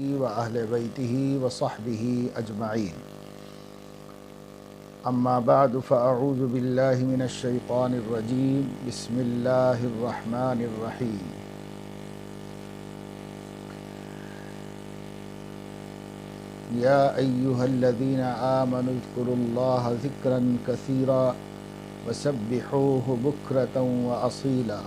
وأهل بيته وصحبه أجمعين. أما بعد فأعوذ بالله من الشيطان الرجيم. بسم الله الرحمن الرحيم. يا أيها الذين آمنوا اذكروا الله ذكرا كثيرا وسبحوه بكرة وأصيلا.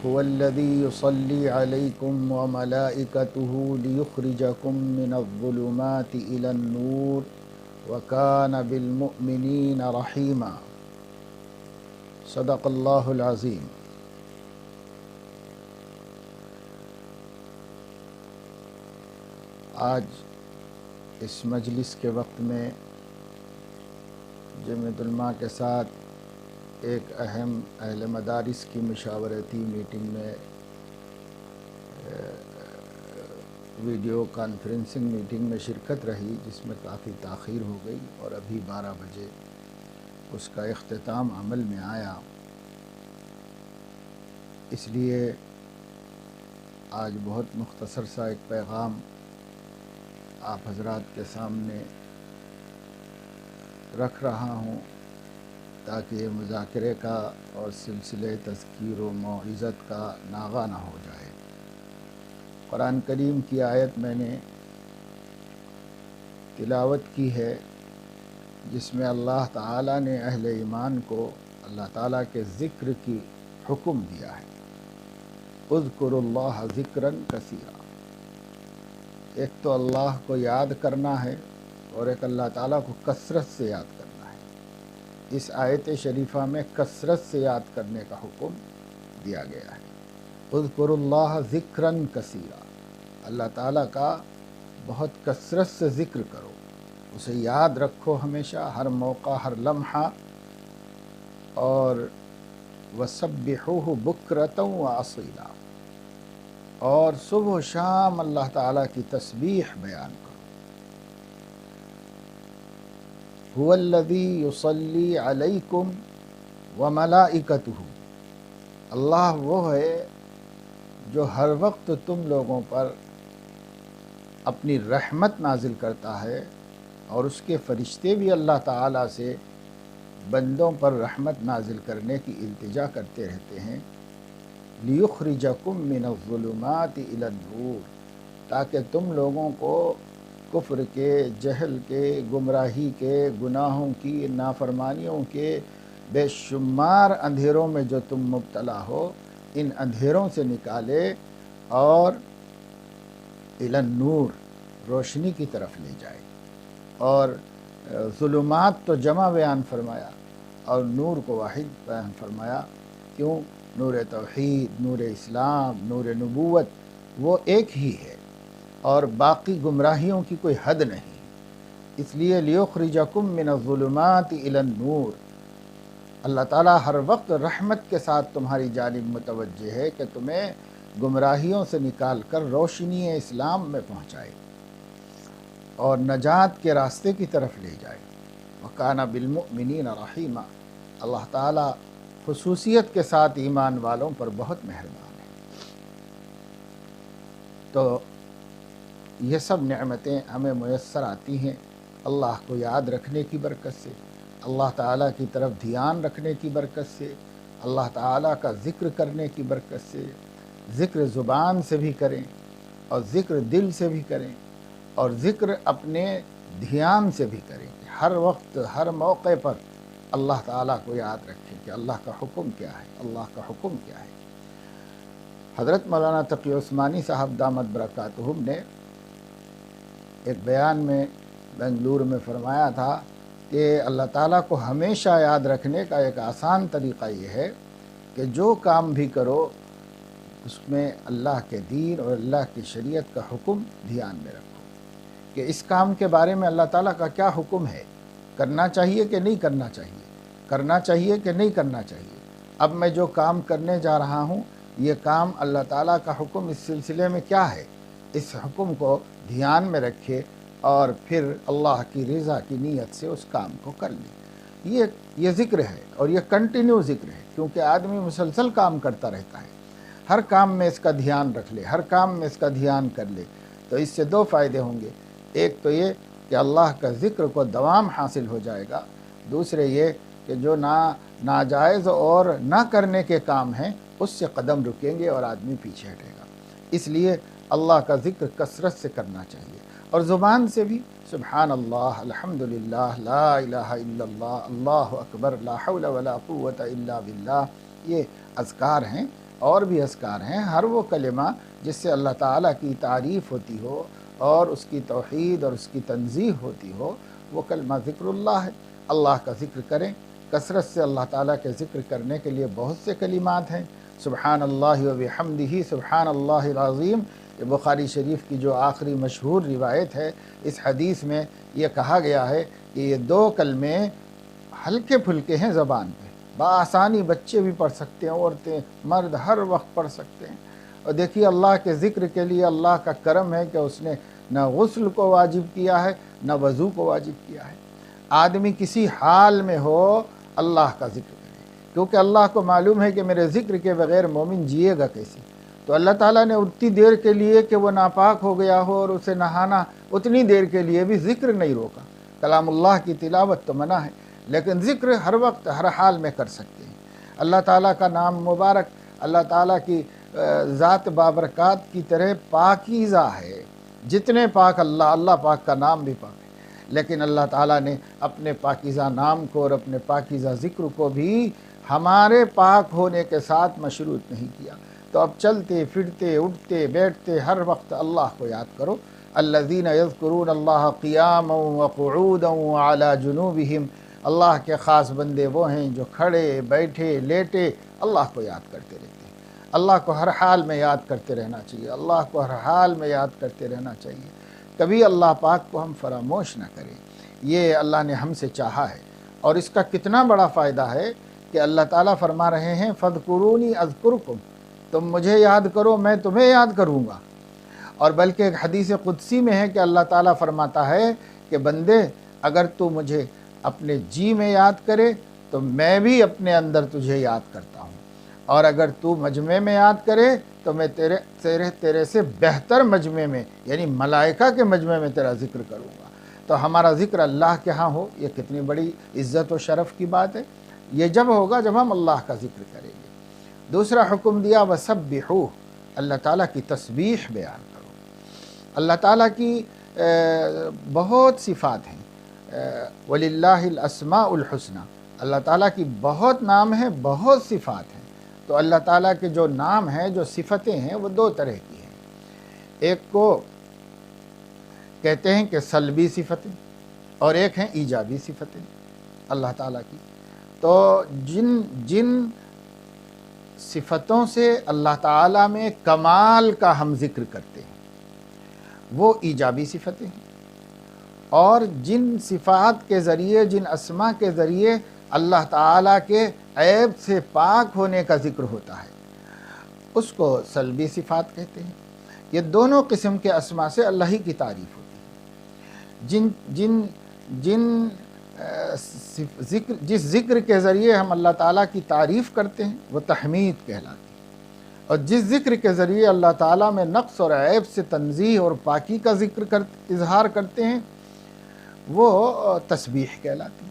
هو الذي يصلي عليكم وملائكته ليخرجكم من الظلمات إلى النور وكان بالمؤمنين رحيما. صدق اللہ العظیم. آج اس مجلس کے وقت میں جمعیت علماء کے ساتھ ایک اہم اہل مدارس کی مشاورتی میٹنگ میں ویڈیو کانفرنسنگ میٹنگ میں شرکت رہی، جس میں کافی تاخیر ہو گئی اور ابھی 12 بجے اس کا اختتام عمل میں آیا. اس لیے آج بہت مختصر سا ایک پیغام آپ حضرات کے سامنے رکھ رہا ہوں تاکہ یہ مذاکرے کا اور سلسلے تذکیر و موعظت کا ناغہ نہ ہو جائے. قرآن کریم کی آیت میں نے تلاوت کی ہے جس میں اللہ تعالیٰ نے اہل ایمان کو اللہ تعالیٰ کے ذکر کی حکم دیا ہے. اذکروا اللہ ذکرا کثیرا. ایک تو اللہ کو یاد کرنا ہے اور ایک اللہ تعالیٰ کو کثرت سے یاد کرنا ہے. اس آیت شریفہ میں کثرت سے یاد کرنے کا حکم دیا گیا ہے. اذکروا اللہ ذکرا کثیرا. اللہ تعالیٰ کا بہت کثرت سے ذکر کرو، اسے یاد رکھو ہمیشہ، ہر موقع، ہر لمحہ. اور وسبحوہ بکرۃ وأصیلا. اور صبح و شام اللہ تعالیٰ کی تسبیح بیان کرو. هو الذی یصلی علیکم وملائکتہ. اللہ وہ ہے جو ہر وقت تم لوگوں پر اپنی رحمت نازل کرتا ہے، اور اس کے فرشتے بھی اللہ تعالیٰ سے بندوں پر رحمت نازل کرنے کی التجا کرتے رہتے ہیں. لِيُخْرِجَكُم مِّنَ الظُّلُمَاتِ إِلَى النُّورِ. تاکہ تم لوگوں کو کفر کے، جہل کے، گمراہی کے، گناہوں کی، نافرمانیوں کے بے شمار اندھیروں میں جو تم مبتلا ہو، ان اندھیروں سے نکالے اور الی النور، روشنی کی طرف لے جائے. اور ظلمات تو جمع بیان فرمایا اور نور کو واحد بیان فرمایا. کیوں؟ نور توحید، نور اسلام، نور نبوت وہ ایک ہی ہے اور باقی گمراہیوں کی کوئی حد نہیں. اس لیے لیخرجکم من الظلمات الی النور. اللہ تعالیٰ ہر وقت رحمت کے ساتھ تمہاری جانب متوجہ ہے کہ تمہیں گمراہیوں سے نکال کر روشنی اسلام میں پہنچائے اور نجات کے راستے کی طرف لے جائے. وَكَانَ بِالْمُؤْمِنِينَ رَحِيمًا. اللہ تعالیٰ خصوصیت کے ساتھ ایمان والوں پر بہت مہربان ہے. تو یہ سب نعمتیں ہمیں میسر آتی ہیں اللہ کو یاد رکھنے کی برکت سے، اللہ تعالیٰ کی طرف دھیان رکھنے کی برکت سے، اللہ تعالیٰ کا ذکر کرنے کی برکت سے. ذکر زبان سے بھی کریں اور ذکر دل سے بھی کریں اور ذکر اپنے دھیان سے بھی کریں. ہر وقت، ہر موقع پر اللہ تعالیٰ کو یاد رکھیں کہ اللہ کا حکم کیا ہے، اللہ کا حکم کیا ہے. حضرت مولانا تقی عثمانی صاحب دامت برکاتہم نے ایک بیان میں بنگلور میں فرمایا تھا کہ اللہ تعالیٰ کو ہمیشہ یاد رکھنے کا ایک آسان طریقہ یہ ہے کہ جو کام بھی کرو اس میں اللہ کے دین اور اللہ کی شریعت کا حکم دھیان میں رکھو کہ اس کام کے بارے میں اللہ تعالیٰ کا کیا حکم ہے، کرنا چاہیے کہ نہیں کرنا چاہیے، کرنا چاہیے کہ نہیں کرنا چاہیے. اب میں جو کام کرنے جا رہا ہوں یہ کام اللہ تعالیٰ کا حکم اس سلسلے میں کیا ہے، اس حکم کو دھیان میں رکھے اور پھر اللہ کی رضا کی نیت سے اس کام کو کر لیں. یہ ذکر ہے اور یہ کنٹینیو ذکر ہے، کیونکہ آدمی مسلسل کام کرتا رہتا ہے. ہر کام میں اس کا دھیان رکھ لے، ہر کام میں اس کا دھیان کر لے، تو اس سے دو فائدے ہوں گے۔ ایک تو یہ کہ اللہ کا ذکر کو دوام حاصل ہو جائے گا، دوسرے یہ کہ جو ناجائز اور نہ کرنے کے کام ہیں اس سے قدم رکیں گے اور آدمی پیچھے ہٹے گا۔ اس لیے اللہ کا ذکر کثرت سے کرنا چاہیے، اور زبان سے بھی سبحان اللہ، الحمدللہ، لا الہ الا اللہ، اللہ اکبر، لا حول ولا قوت الا باللہ، یہ اذکار ہیں، اور بھی اذکار ہیں۔ ہر وہ کلمہ جس سے اللہ تعالیٰ کی تعریف ہوتی ہو اور اس کی توحید اور اس کی تنزیہ ہوتی ہو، وہ کلمہ ذکر اللہ ہے۔ اللہ کا ذکر کریں، کثرت سے اللہ تعالیٰ کے ذکر کرنے کے لیے بہت سے کلمات ہیں۔ سبحان اللہ و بحمدہ، سبحان اللہ العظیم، یہ بخاری شریف کی جو آخری مشہور روایت ہے، اس حدیث میں یہ کہا گیا ہے کہ یہ دو کلمے ہلکے پھلکے ہیں زبان پہ، بآسانی بچے بھی پڑھ سکتے ہیں، عورتیں مرد ہر وقت پڑھ سکتے ہیں۔ اور دیکھیے اللہ کے ذکر کے لیے اللہ کا کرم ہے کہ اس نے نہ غسل کو واجب کیا ہے نہ وضو کو واجب کیا ہے۔ آدمی کسی حال میں ہو اللہ کا ذکر کرے، کیونکہ اللہ کو معلوم ہے کہ میرے ذکر کے بغیر مومن جیے گا کیسے۔ تو اللہ تعالیٰ نے اتنی دیر کے لیے کہ وہ ناپاک ہو گیا ہو اور اسے نہانا، اتنی دیر کے لیے بھی ذکر نہیں روکا۔ کلام اللہ کی تلاوت تو منع ہے، لیکن ذکر ہر وقت ہر حال میں کر سکتے ہیں۔ اللہ تعالیٰ کا نام مبارک اللہ تعالیٰ کی ذات بابرکات کی طرح پاکیزہ ہے۔ جتنے پاک اللہ پاک کا نام بھی پاک ہے، لیکن اللہ تعالیٰ نے اپنے پاکیزہ نام کو اور اپنے پاکیزہ ذکر کو بھی ہمارے پاک ہونے کے ساتھ مشروط نہیں کیا۔ تو اب چلتے پھرتے اٹھتے بیٹھتے ہر وقت اللہ کو یاد کرو۔ الذین یذکرون اللہ قیاما وقعودا وعلی جنوبہم، اللہ کے خاص بندے وہ ہیں جو کھڑے بیٹھے لیٹے اللہ کو یاد کرتے رہتے ہیں۔ اللہ کو ہر حال میں یاد کرتے رہنا چاہیے، اللہ کو ہر حال میں یاد کرتے رہنا چاہیے، کبھی اللہ پاک کو ہم فراموش نہ کریں۔ یہ اللہ نے ہم سے چاہا ہے، اور اس کا کتنا بڑا فائدہ ہے کہ اللہ تعالیٰ فرما رہے ہیں فَاذْكُرُونِي أَذْكُرْكُمْ، تم مجھے یاد کرو میں تمہیں یاد کروں گا۔ اور بلکہ ایک حدیث قدسی میں ہے کہ اللہ تعالیٰ فرماتا ہے کہ بندے اگر تو مجھے اپنے جی میں یاد کرے تو میں بھی اپنے اندر تجھے یاد کرتا ہوں، اور اگر تو مجمع میں یاد کرے تو میں تیرے سے بہتر مجمع میں یعنی ملائکہ کے مجمع میں تیرا ذکر کروں گا۔ تو ہمارا ذکر اللہ کے ہاں ہو، یہ کتنی بڑی عزت و شرف کی بات ہے۔ یہ جب ہوگا جب ہم اللہ کا ذکر کریں گے۔ دوسرا حکم دیا وَسَبِّحُوهُ، اللہ تعالیٰ کی تسبیح بیان کرو۔ اللہ تعالیٰ کی بہت صفات ہیں، وَلِلَّهِ الْأَسْمَاءُ الْحُسْنَى، اللہ تعالیٰ کی بہت نام ہیں، بہت صفات ہیں۔ تو اللہ تعالیٰ کے جو نام ہیں، جو صفتیں ہیں، وہ دو طرح کی ہیں۔ ایک کو کہتے ہیں کہ سلبی صفتیں، اور ایک ہیں ایجابی صفتیں اللہ تعالیٰ کی۔ تو جن صفتوں سے اللہ تعالیٰ میں کمال کا ہم ذکر کرتے ہیں وہ ایجابی صفتیں ہیں، اور جن صفات کے ذریعے، جن اسما کے ذریعے اللہ تعالیٰ کے عیب سے پاک ہونے کا ذکر ہوتا ہے اس کو سلبی صفات کہتے ہیں۔ یہ دونوں قسم کے اسما سے اللہ ہی کی تعریف ہوتی ہے۔ جس ذکر کے ذریعے ہم اللہ تعالیٰ کی تعریف کرتے ہیں وہ تحمید کہلاتی ہے، اور جس ذکر کے ذریعے اللہ تعالیٰ میں نقص اور عیب سے تنزیہ اور پاکی کا اظہار کرتے ہیں وہ تسبیح کہلاتی ہے۔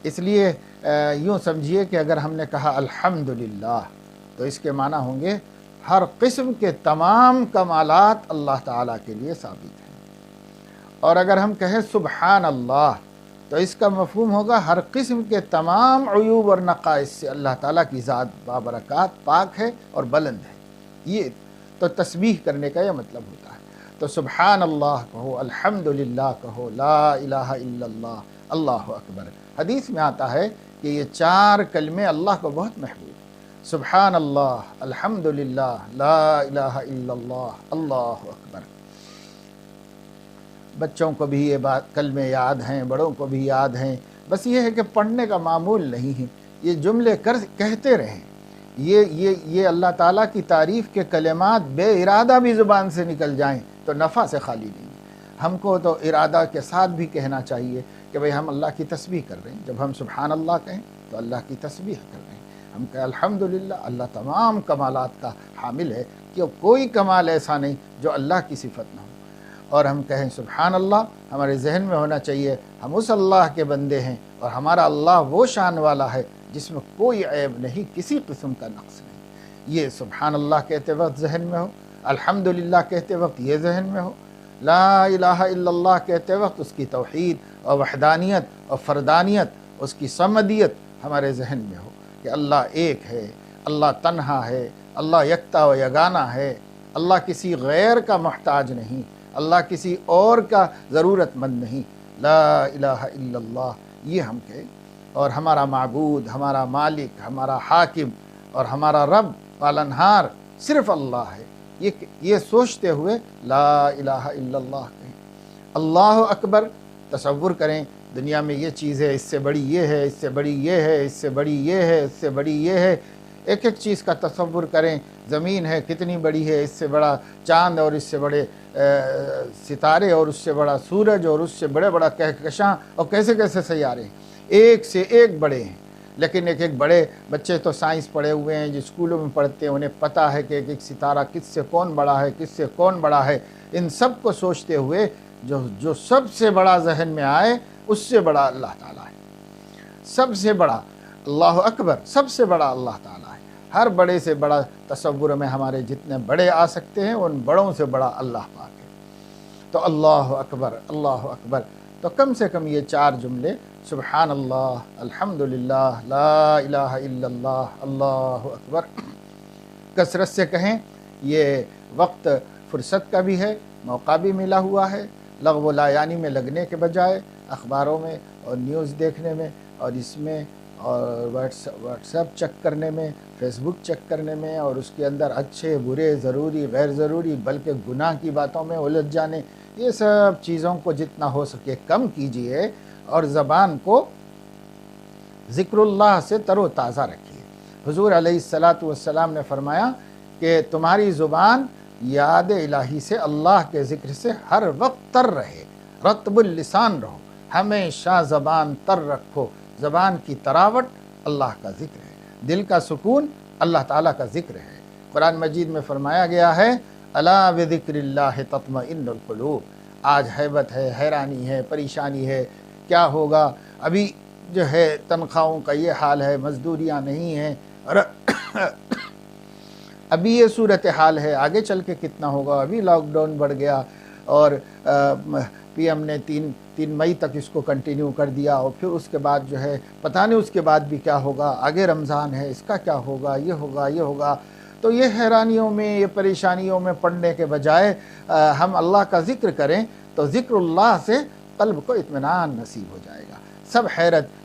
اس لیے یوں سمجھیے کہ اگر ہم نے کہا الحمدللہ تو اس کے معنی ہوں گے ہر قسم کے تمام کمالات اللہ تعالیٰ کے لیے ثابت ہیں، اور اگر ہم کہیں سبحان اللہ تو اس کا مفہوم ہوگا ہر قسم کے تمام عیوب اور نقائص سے اللہ تعالیٰ کی ذات بابرکات پاک ہے اور بلند ہے۔ یہ تو تسبیح کرنے کا یہ مطلب ہوتا ہے۔ تو سبحان اللہ کہو، الحمدللہ کہو، لا الہ الا اللہ، اللہ اکبر۔ حدیث میں آتا ہے کہ یہ چار کلمے اللہ کو بہت محبوب ہیں، سبحان اللہ، الحمدللہ، لا الہ الا اللہ، اللہ اکبر۔ بچوں کو بھی یہ کلمے یاد ہیں، بڑوں کو بھی یاد ہیں، بس یہ ہے کہ پڑھنے کا معمول نہیں ہے، یہ جملے کہتے رہیں۔ یہ اللہ تعالیٰ کی تعریف کے کلمات بے ارادہ بھی زبان سے نکل جائیں تو نفع سے خالی نہیں۔ ہم کو تو ارادہ کے ساتھ بھی کہنا چاہیے کہ بھئی ہم اللہ کی تسبیح کر رہے ہیں۔ جب ہم سبحان اللہ کہیں تو اللہ کی تسبیح کر رہے ہیں۔ ہم کہیں الحمدللہ، اللہ تمام کمالات کا حامل ہے، کہ کوئی کمال ایسا نہیں جو اللہ کی صفت نہ ہو۔ اور ہم کہیں سبحان اللہ، ہمارے ذہن میں ہونا چاہیے ہم اس اللہ کے بندے ہیں، اور ہمارا اللہ وہ شان والا ہے جس میں کوئی عیب نہیں، کسی قسم کا نقص نہیں۔ یہ سبحان اللہ کہتے وقت ذہن میں ہو، الحمدللہ کہتے وقت یہ ذہن میں ہو، لا الہ الا اللہ کہتے وقت اس کی توحید اور وحدانیت اور فردانیت، اس کی صمدیت ہمارے ذہن میں ہو کہ اللہ ایک ہے، اللہ تنہا ہے، اللہ یکتا و یگانہ ہے، اللہ کسی غیر کا محتاج نہیں، اللہ کسی اور کا ضرورت مند نہیں، لا الہ الا اللہ، یہ ہم کہیں۔ اور ہمارا معبود، ہمارا مالک، ہمارا حاکم اور ہمارا رب پالنہار صرف اللہ ہے، یہ سوچتے ہوئے لا الہ الا اللہ کہیں۔ اللہ اکبر، تصور کریں دنیا میں یہ چیز ہے، اس سے بڑی یہ ہے، اس سے بڑی یہ ہے، اس سے بڑی یہ ہے، اس سے بڑی یہ ہے، ایک ایک چیز کا تصور کریں، زمین ہے کتنی بڑی ہے، اس سے بڑا چاند اور اس سے بڑے ستارے اور اس سے بڑا سورج اور اس سے بڑا کہکشاں اور کیسے کیسے سیارے ہیں، ایک سے ایک بڑے ہیں۔ لیکن ایک ایک بڑے بچے تو سائنس پڑھے ہوئے ہیں، جو اسکولوں میں پڑھتے ہیں، انہیں پتہ ہے کہ ایک ایک ستارہ کس سے کون بڑا ہے، کس سے کون بڑا ہے۔ ان سب کو سوچتے ہوئے جو سب سے بڑا ذہن میں آئے، اس سے بڑا اللہ تعالیٰ ہے، سب سے بڑا اللہ اکبر، سب سے بڑا اللہ تعالیٰ ہے۔ ہر بڑے سے بڑا تصور میں ہمارے جتنے بڑے آ سکتے ہیں، ان بڑوں سے بڑا اللہ پاک ہے۔ تو اللہ اکبر، اللہ اکبر، تو کم سے کم یہ 4 جملے سبحان اللہ، الحمدللہ، لا الہ الا اللہ، اللہ اکبر کثرت سے کہیں۔ یہ وقت فرصت کا بھی ہے، موقع بھی ملا ہوا ہے، لغو و لایانی میں لگنے کے بجائے اخباروں میں اور نیوز دیکھنے میں اور اس میں اور واٹس ایپ چیک کرنے میں، فیس بک چیک کرنے میں، اور اس کے اندر اچھے برے، ضروری غیر ضروری بلکہ گناہ کی باتوں میں الجھ جانے، یہ سب چیزوں کو جتنا ہو سکے کم کیجئے، اور زبان کو ذکر اللہ سے تر و تازہ رکھیے۔ حضور علیہ السلام نے فرمایا کہ تمہاری زبان یاد الہی سے، اللہ کے ذکر سے ہر وقت تر رہے، رطب اللسان رہو، ہمیشہ زبان تر رکھو۔ زبان کی تراوٹ اللہ کا ذکر ہے، دل کا سکون اللہ تعالیٰ کا ذکر ہے۔ قرآن مجید میں فرمایا گیا ہے الا بذکر اللہ تطمئن القلوب۔ آج حیبت ہے، حیرانی ہے، پریشانی ہے، کیا ہوگا؟ ابھی جو ہے تنخواہوں کا یہ حال ہے، مزدوریاں نہیں ہیں، ابھی یہ صورتحال ہے، آگے چل کے کتنا ہوگا؟ ابھی لاک ڈاؤن بڑھ گیا، اور پی ایم نے 3 مئی تک اس کو کنٹینیو کر دیا، اور پھر اس کے بعد جو ہے پتہ نہیں اس کے بعد بھی کیا ہوگا، آگے رمضان ہے، اس کا کیا ہوگا، یہ ہوگا، یہ ہوگا۔ تو یہ حیرانیوں میں، یہ پریشانیوں میں پڑنے کے بجائے ہم اللہ کا ذکر کریں تو ذکر اللہ سے قلب کو اطمینان نصیب ہو جائے گا، سب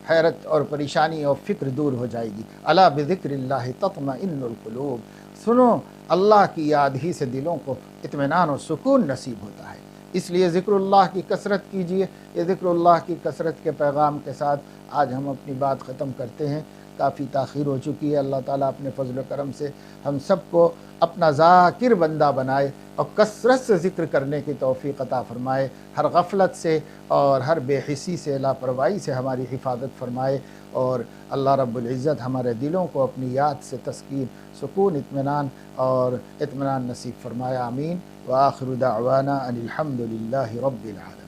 حیرت اور پریشانی اور فکر دور ہو جائے گی۔ الا بذکر اللہ تطمئن القلوب، سنو اللہ کی یاد ہی سے دلوں کو اطمینان اور سکون نصیب ہوتا ہے۔ اس لیے ذکر اللہ کی کثرت کیجیے۔ یہ ذکر اللہ کی کثرت کے پیغام کے ساتھ آج ہم اپنی بات ختم کرتے ہیں، کافی تاخیر ہو چکی ہے۔ اللہ تعالیٰ اپنے فضل و کرم سے ہم سب کو اپنا ذاکر بندہ بنائے اور کثرت سے ذکر کرنے کی توفیق عطا فرمائے، ہر غفلت سے اور ہر بے حسی سے، لاپرواہی سے ہماری حفاظت فرمائے، اور اللہ رب العزت ہمارے دلوں کو اپنی یاد سے تسکین، سکون، اطمینان اور اطمینان نصیب فرمائے، آمین۔ وآخر دعوانا ان الحمد للہ رب العالمین۔